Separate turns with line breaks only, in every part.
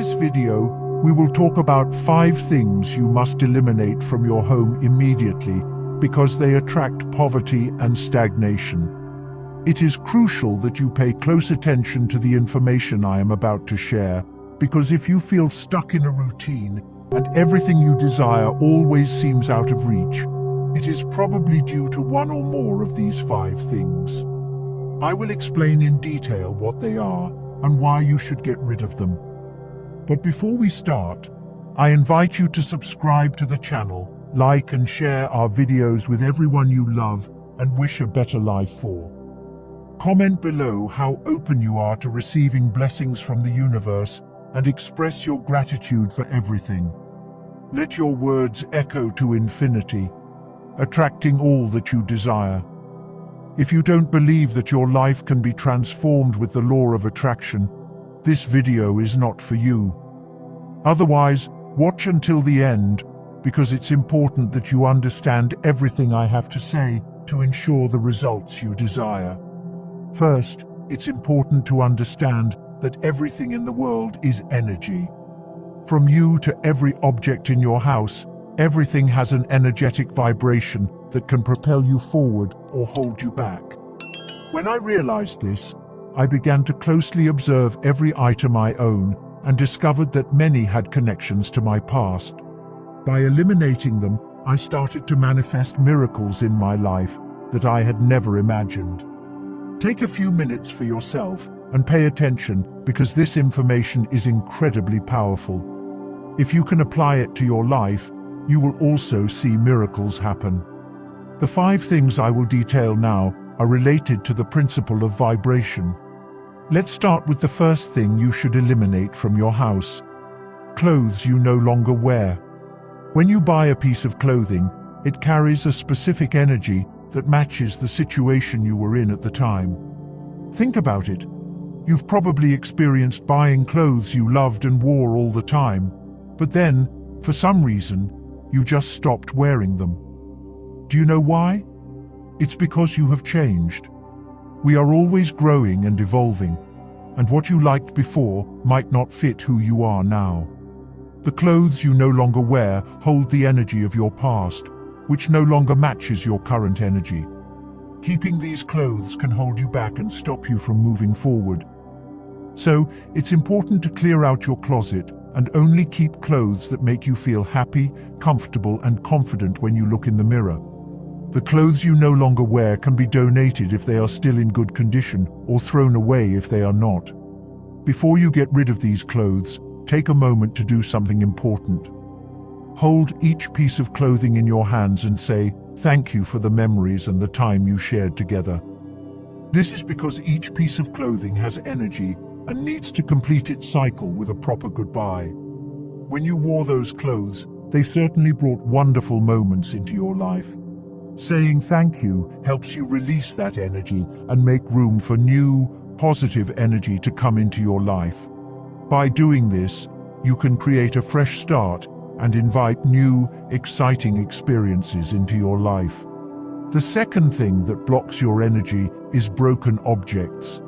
this video, we will talk about 5 things you must eliminate from your home immediately because they attract poverty and stagnation. It is crucial that you pay close attention to the information I am about to share, because if you feel stuck in a routine and everything you desire always seems out of reach, it is probably due to one or more of these 5 things. I will explain in detail what they are and why you should get rid of them. But before we start, I invite you to subscribe to the channel, like and share our videos with everyone you love and wish a better life for. Comment below how open you are to receiving blessings from the universe and express your gratitude for everything. Let your words echo to infinity, attracting all that you desire. If you don't believe that your life can be transformed with the law of attraction, this video is not for you. Otherwise, watch until the end, because it's important that you understand everything I have to say to ensure the results you desire. First, it's important to understand that everything in the world is energy. From you to every object in your house, everything has an energetic vibration that can propel you forward or hold you back. When I realized this, I began to closely observe every item I own and discovered that many had connections to my past. By eliminating them, I started to manifest miracles in my life that I had never imagined. Take a few minutes for yourself and pay attention, because this information is incredibly powerful. If you can apply it to your life, you will also see miracles happen. The 5 things I will detail now are related to the principle of vibration. Let's start with the first thing you should eliminate from your house: clothes you no longer wear. When you buy a piece of clothing, it carries a specific energy that matches the situation you were in at the time. Think about it. You've probably experienced buying clothes you loved and wore all the time, but then, for some reason, you just stopped wearing them. Do you know why? It's because you have changed. We are always growing and evolving, and what you liked before might not fit who you are now. The clothes you no longer wear hold the energy of your past, which no longer matches your current energy. Keeping these clothes can hold you back and stop you from moving forward. So, it's important to clear out your closet and only keep clothes that make you feel happy, comfortable, and confident when you look in the mirror. The clothes you no longer wear can be donated if they are still in good condition, or thrown away if they are not. Before you get rid of these clothes, take a moment to do something important. Hold each piece of clothing in your hands and say, "Thank you for the memories and the time you shared together." This is because each piece of clothing has energy and needs to complete its cycle with a proper goodbye. When you wore those clothes, they certainly brought wonderful moments into your life. Saying thank you helps you release that energy and make room for new, positive energy to come into your life. By doing this, you can create a fresh start and invite new, exciting experiences into your life. The second thing that blocks your energy is broken objects.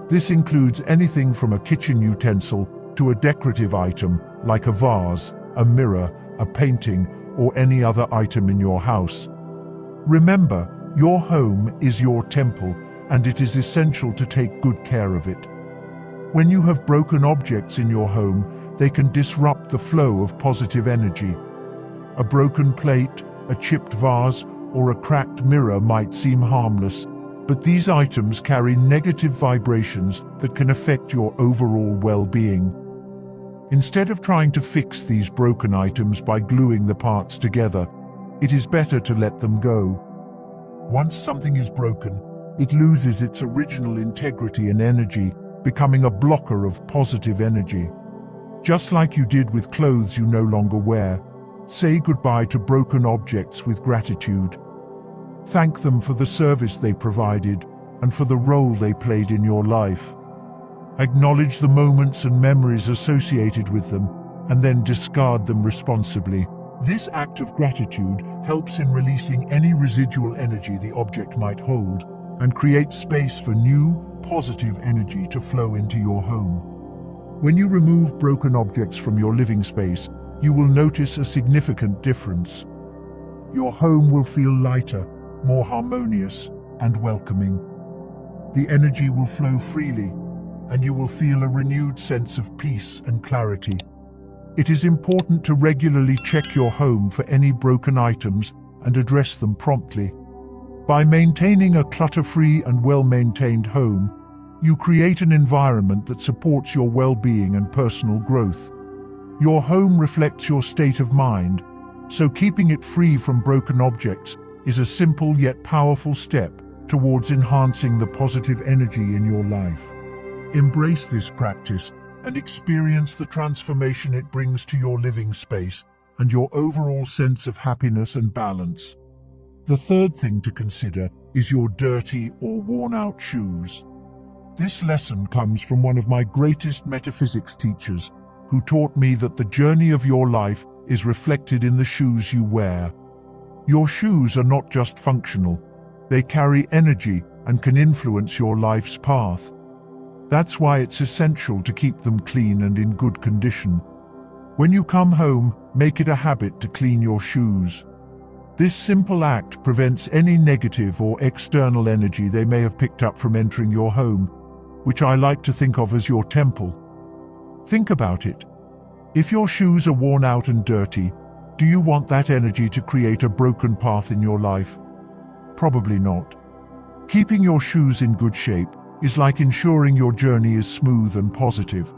This includes anything from a kitchen utensil to a decorative item like a vase, a mirror, a painting, or any other item in your house. Remember, your home is your temple, and it is essential to take good care of it. When you have broken objects in your home, they can disrupt the flow of positive energy. A broken plate, a chipped vase, or a cracked mirror might seem harmless, but these items carry negative vibrations that can affect your overall well-being. Instead of trying to fix these broken items by gluing the parts together, it is better to let them go. Once something is broken, it loses its original integrity and energy, becoming a blocker of positive energy. Just like you did with clothes you no longer wear, say goodbye to broken objects with gratitude. Thank them for the service they provided and for the role they played in your life. Acknowledge the moments and memories associated with them, and then discard them responsibly. This act of gratitude helps in releasing any residual energy the object might hold and creates space for new, positive energy to flow into your home. When you remove broken objects from your living space, you will notice a significant difference. Your home will feel lighter, more harmonious, and welcoming. The energy will flow freely, and you will feel a renewed sense of peace and clarity. It is important to regularly check your home for any broken items and address them promptly. By maintaining a clutter-free and well-maintained home, you create an environment that supports your well-being and personal growth. Your home reflects your state of mind, so keeping it free from broken objects is a simple yet powerful step towards enhancing the positive energy in your life. Embrace this practice and experience the transformation it brings to your living space and your overall sense of happiness and balance. The third thing to consider is your dirty or worn-out shoes. This lesson comes from one of my greatest metaphysics teachers, who taught me that the journey of your life is reflected in the shoes you wear. Your shoes are not just functional, they carry energy and can influence your life's path. That's why it's essential to keep them clean and in good condition. When you come home, make it a habit to clean your shoes. This simple act prevents any negative or external energy they may have picked up from entering your home, which I like to think of as your temple. Think about it. If your shoes are worn out and dirty, do you want that energy to create a broken path in your life? Probably not. Keeping your shoes in good shape is like ensuring your journey is smooth and positive.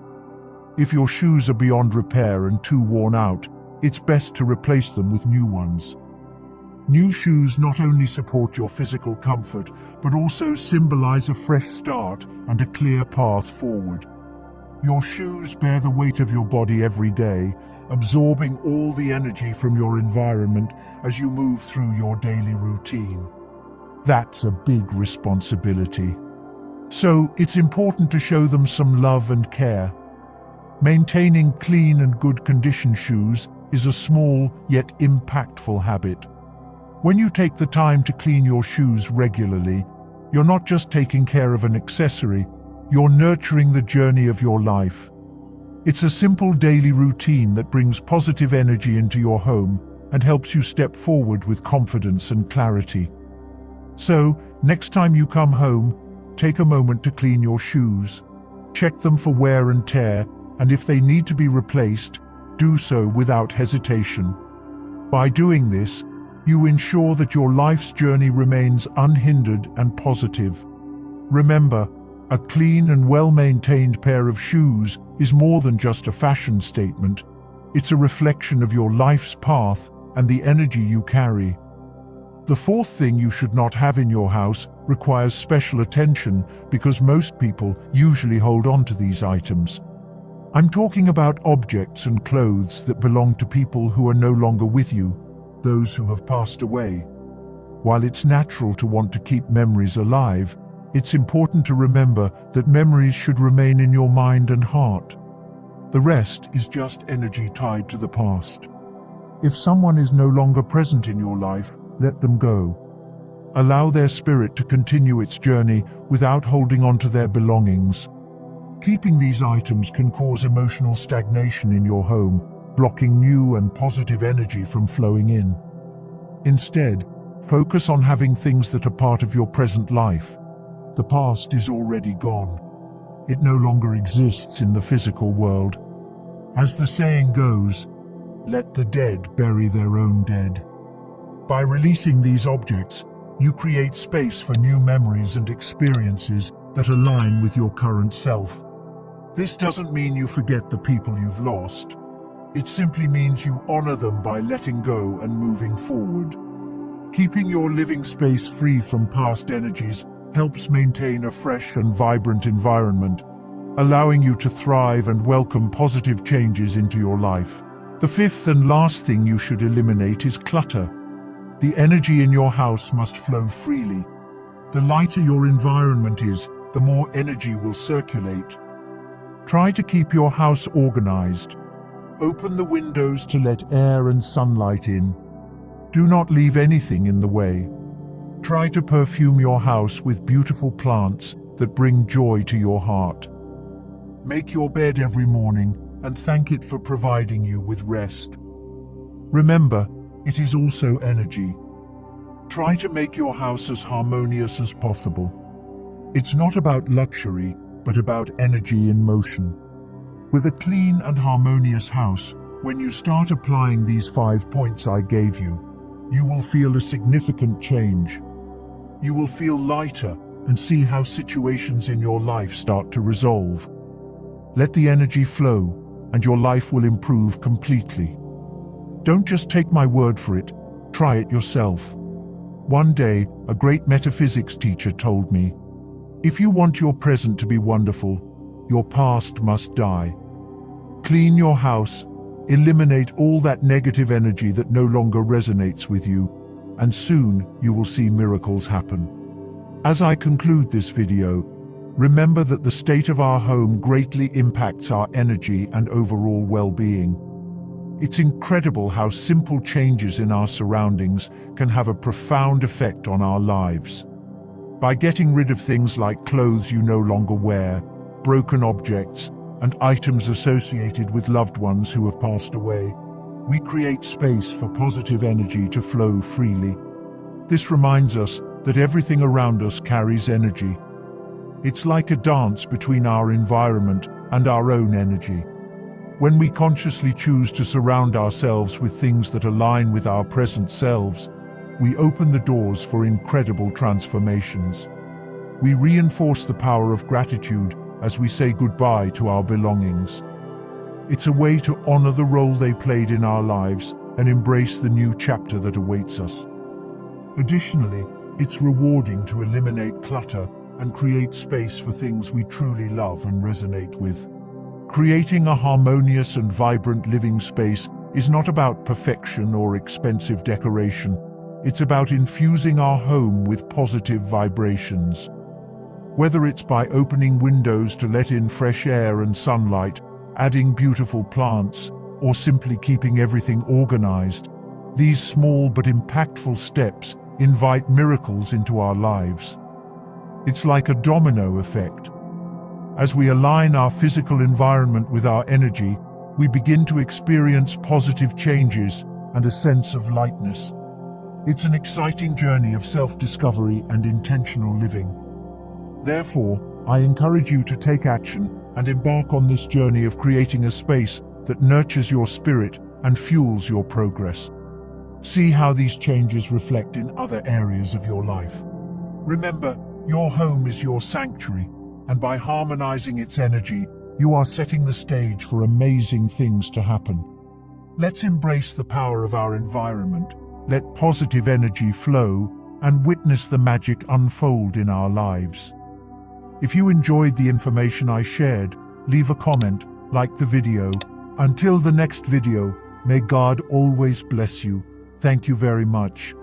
If your shoes are beyond repair and too worn out, it's best to replace them with new ones. New shoes not only support your physical comfort, but also symbolize a fresh start and a clear path forward. Your shoes bear the weight of your body every day, absorbing all the energy from your environment as you move through your daily routine. That's a big responsibility. So it's important to show them some love and care. Maintaining clean and good condition shoes is a small yet impactful habit. When you take the time to clean your shoes regularly, you're not just taking care of an accessory, you're nurturing the journey of your life. It's a simple daily routine that brings positive energy into your home and helps you step forward with confidence and clarity. So, next time you come home, take a moment to clean your shoes. Check them for wear and tear, and if they need to be replaced, do so without hesitation. By doing this, you ensure that your life's journey remains unhindered and positive. Remember, a clean and well-maintained pair of shoes is more than just a fashion statement. It's a reflection of your life's path and the energy you carry. The fourth thing you should not have in your house requires special attention because most people usually hold on to these items. I'm talking about objects and clothes that belong to people who are no longer with you, those who have passed away. While it's natural to want to keep memories alive, it's important to remember that memories should remain in your mind and heart. The rest is just energy tied to the past. If someone is no longer present in your life, let them go. Allow their spirit to continue its journey without holding on to their belongings. Keeping these items can cause emotional stagnation in your home, blocking new and positive energy from flowing in. Instead, focus on having things that are part of your present life. The past is already gone. It no longer exists in the physical world. As the saying goes, let the dead bury their own dead. By releasing these objects, you create space for new memories and experiences that align with your current self. This doesn't mean you forget the people you've lost. It simply means you honor them by letting go and moving forward. Keeping your living space free from past energies helps maintain a fresh and vibrant environment, allowing you to thrive and welcome positive changes into your life. The fifth and last thing you should eliminate is clutter. The energy in your house must flow freely. The lighter your environment is, the more energy will circulate. Try to keep your house organized. Open the windows to let air and sunlight in. Do not leave anything in the way. Try to perfume your house with beautiful plants that bring joy to your heart. Make your bed every morning and thank it for providing you with rest. Remember, it is also energy. Try to make your house as harmonious as possible. It's not about luxury, but about energy in motion. With a clean and harmonious house, when you start applying these 5 points I gave you, you will feel a significant change. You will feel lighter and see how situations in your life start to resolve. Let the energy flow, and your life will improve completely. Don't just take my word for it, try it yourself. One day, a great metaphysics teacher told me, if you want your present to be wonderful, your past must die. Clean your house, eliminate all that negative energy that no longer resonates with you, and soon you will see miracles happen. As I conclude this video, remember that the state of our home greatly impacts our energy and overall well-being. It's incredible how simple changes in our surroundings can have a profound effect on our lives. By getting rid of things like clothes you no longer wear, broken objects, and items associated with loved ones who have passed away, we create space for positive energy to flow freely. This reminds us that everything around us carries energy. It's like a dance between our environment and our own energy. When we consciously choose to surround ourselves with things that align with our present selves, we open the doors for incredible transformations. We reinforce the power of gratitude as we say goodbye to our belongings. It's a way to honor the role they played in our lives and embrace the new chapter that awaits us. Additionally, it's rewarding to eliminate clutter and create space for things we truly love and resonate with. Creating a harmonious and vibrant living space is not about perfection or expensive decoration. It's about infusing our home with positive vibrations. Whether it's by opening windows to let in fresh air and sunlight, adding beautiful plants, or simply keeping everything organized, these small but impactful steps invite miracles into our lives. It's like a domino effect. As we align our physical environment with our energy, we begin to experience positive changes and a sense of lightness. It's an exciting journey of self-discovery and intentional living. Therefore, I encourage you to take action and embark on this journey of creating a space that nurtures your spirit and fuels your progress. See how these changes reflect in other areas of your life. Remember, your home is your sanctuary, and by harmonizing its energy, you are setting the stage for amazing things to happen. Let's embrace the power of our environment, let positive energy flow, and witness the magic unfold in our lives. If you enjoyed the information I shared, leave a comment, like the video. Until the next video, may God always bless you. Thank you very much.